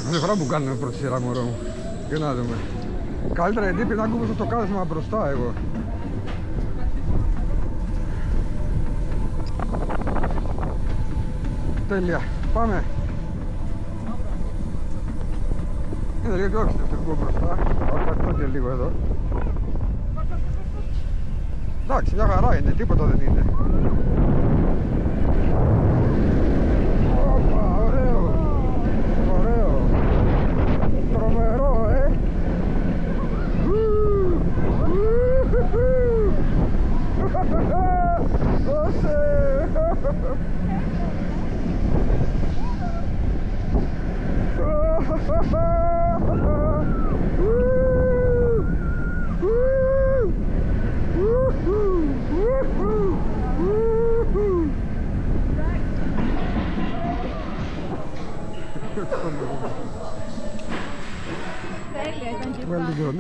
Μια φορά που κάνουμε πρώτη σειρά, μωρό μου. Για να δούμε. Καλύτερα γιατί πρέπει να ακούμε στο κάθισμα μπροστά εγώ. Τέλεια. Πάμε. Είναι λίγο πιο εξωτερικό μπροστά. Θα καθώ και λίγο εδώ. Εντάξει, μια χαρά είναι. Τίποτα δεν είναι. Όπα, ωραίο. Ωραίο. Τρομερό, Τέλεια ήταν και Well done.